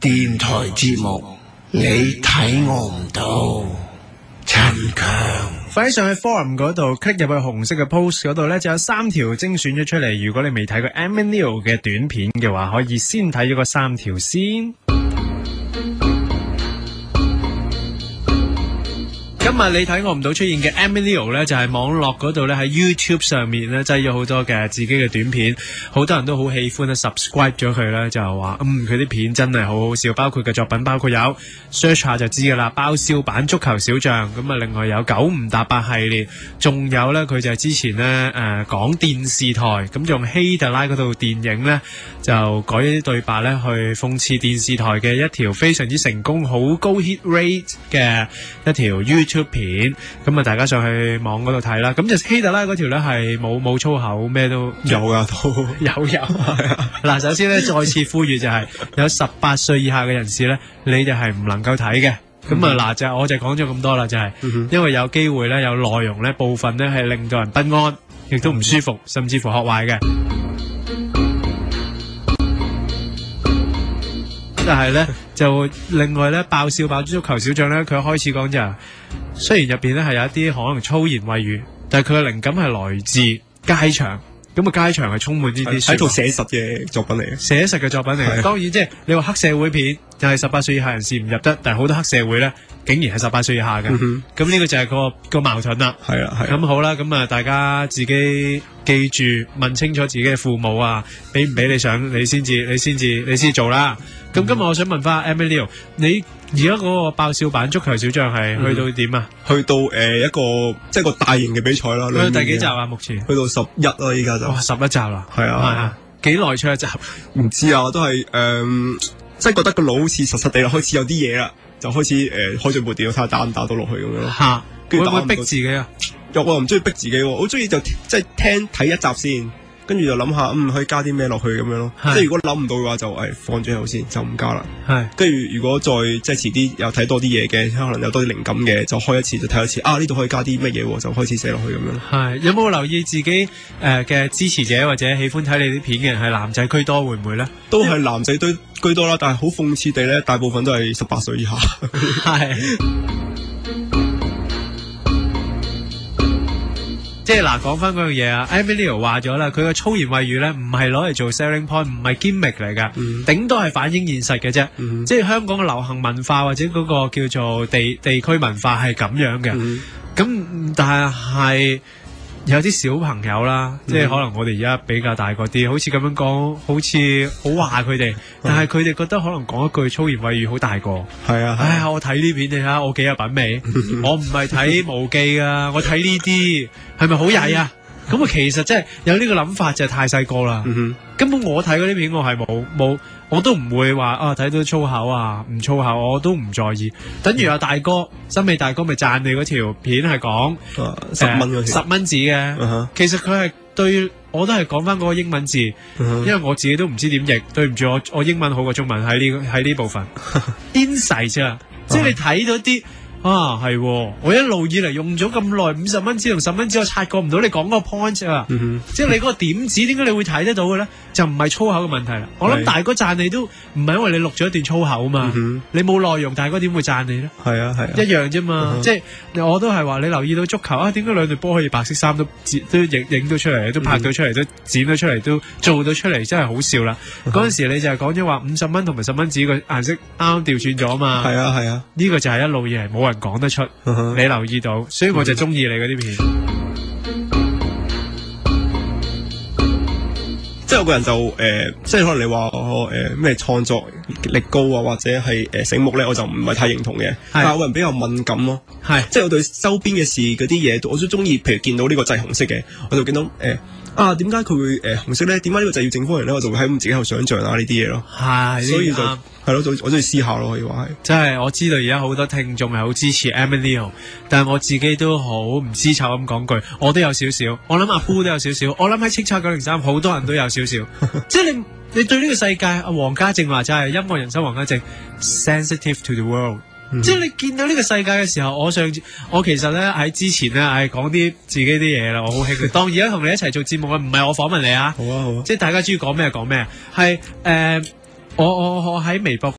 電台節目，你睇我唔到。陳強，快上去 forum 嗰度 click 入去紅色嘅 post 嗰度呢，就有3條精選咗出嚟。如果你未睇過 Emilio 嘅短片嘅話，可以先睇咗個3條先。今日你睇我唔到出現嘅 Emilio 呢，就係網絡嗰度呢，喺 YouTube 上面呢，擠咗好多嘅自己嘅短片，好多人都好喜歡咧 subscribe 咗佢呢，就話佢啲片真係好好笑，包括嘅作品包括有 search 下就知噶啦，爆笑版足球小將，咁啊另外有九唔搭八系列，仲有呢，佢就係之前呢講電視台咁用希特拉嗰套電影呢，就改咗啲對白呢，去諷刺電視台嘅一條非常之成功好高 hit rate 嘅一條 YouTube片，咁啊大家上去網嗰度睇啦。咁就希特拉嗰條咧係冇粗口，咩都有噶，都有嗱，首先咧再次呼籲就係有18歲以下嘅人士咧，你就係唔能夠睇嘅。咁啊嗱，就我就講咗咁多啦，就係因為有機會咧有內容咧部分咧係令到人不安，亦都唔舒服，甚至乎學壞嘅。但係咧就另外咧爆笑版足球小將咧，佢開始講就雖然入邊咧係有一啲可能粗言穢語，但係佢嘅靈感係來自街場。咁啊街場係充滿呢啲係一套寫實嘅作品嚟嘅，寫實嘅作品嚟嘅。當然即係你話黑社會片就係18歲以下人士唔入得，但係好多黑社會咧竟然係18歲以下嘅。咁呢個就係個矛盾啦。係啦，咁好啦，咁啊大家自己記住問清楚自己嘅父母啊，俾唔俾你上你先做啦。咁今日我想問翻 Emilio， 你而家嗰個爆笑版足球小將係去到點啊？去到一個即係個大型嘅比賽啦。去到第幾集啊？目前去到11啦，依家就。哇，11集啦。係啊。幾耐出一集？唔知啊，都係即係覺得個腦好似實實地啦，開始有啲嘢啦，就開始開咗部電腦睇下打唔打到落去咁樣咯。嚇！會唔會逼自己啊？我又唔中意逼自己喎，我中意就即係睇一集先。跟住就諗下，可以加啲咩落去咁樣咯。即係如果諗唔到嘅話，就放咗喺度先，就唔加啦。係。跟住如果再即係遲啲又睇多啲嘢嘅，可能有多啲靈感嘅，就開一次就睇一次。呢度可以加啲乜嘢，就開始寫落去咁樣。係。有冇留意自己嘅支持者或者喜歡睇你啲片嘅人係男仔居多，會唔會咧？都係男仔居多啦，但係好諷刺地咧，大部分都係18歲以下。係。即係嗱，講翻嗰樣嘢啊 ，Emilio 話咗啦，佢嘅粗言穢語咧，唔係攞嚟做 selling point，唔係 gimmick 嚟噶，頂多係反映現實嘅啫。即係香港嘅流行文化或者嗰個叫做地區文化係咁樣嘅。咁但係有啲小朋友啦，即係可能我哋而家比較大個啲，好似咁樣講，好似好話佢哋，但係佢哋覺得可能講一句粗言穢語好大個。係啊，唉，我睇呢片你睇下，我幾有品味，我唔係睇無記啊，我睇呢啲係咪好曳啊？咁啊，其實即係有呢個諗法就係太細個啦。根本我睇嗰啲片我係冇，我都唔會話睇到粗口啊，唔粗口我都唔在意。等於阿大哥，森美大哥咪讚你嗰條片係講10蚊嗰條10蚊紙嘅。其實佢係對我都係講翻嗰個英文字，因為我自己都唔知點譯。對唔住，我英文好過中文喺呢部分。insight 啫，即係你睇到啲。係，我一路以嚟用咗咁耐，50蚊紙同10蚊紙，我察覺唔到你講嗰個 point 啊，即係你嗰個點子，點解你會睇得到嘅咧？就唔係粗口嘅問題啦。我諗大哥讚你都唔係因為你錄咗一段粗口啊嘛，你冇內容，大哥點會讚你咧？係啊，一樣啫嘛。即係我都係話你留意到足球啊，點解兩隊波可以白色衫都影到出嚟，都拍到出嚟，都剪到出嚟，都做到出嚟，真係好笑啦。嗰陣時你就係講咗話50蚊同埋10蚊紙個顏色啱啱調轉咗啊嘛。係啊，呢個就係一路以嚟冇人講得出，你留意到，所以我就中意你嗰啲片。即係有個人就即係可能你話我咩創作力高啊，或者係醒目咧，我就唔係太認同嘅。但係我個人比較敏感咯，即係我對周邊嘅事嗰啲嘢，我都中意。譬如見到呢個掣紅色嘅，我就見到點解佢會紅色咧？點解呢個掣要正方形咧？我就會喺自己度想象啊呢啲嘢咯。所以就係咯，我中意思考咯，可以話係。即係我知道而家好多聽眾係好支持 Emilio， 但係我自己都好唔知醜咁講句，我都有少少。我諗阿夫都有少少，我諗喺叱咤903好多人都有少少。即係你對呢個世界，阿黃家正話就係音樂人生黃家正 sensitive to the world。即係你見到呢個世界嘅時候，我其實咧喺之前咧講啲自己啲嘢啦，我好興。當而家同你一齊做節目啊，唔係我訪問你啊。好啊，即係大家中意講咩講咩，係我喺微博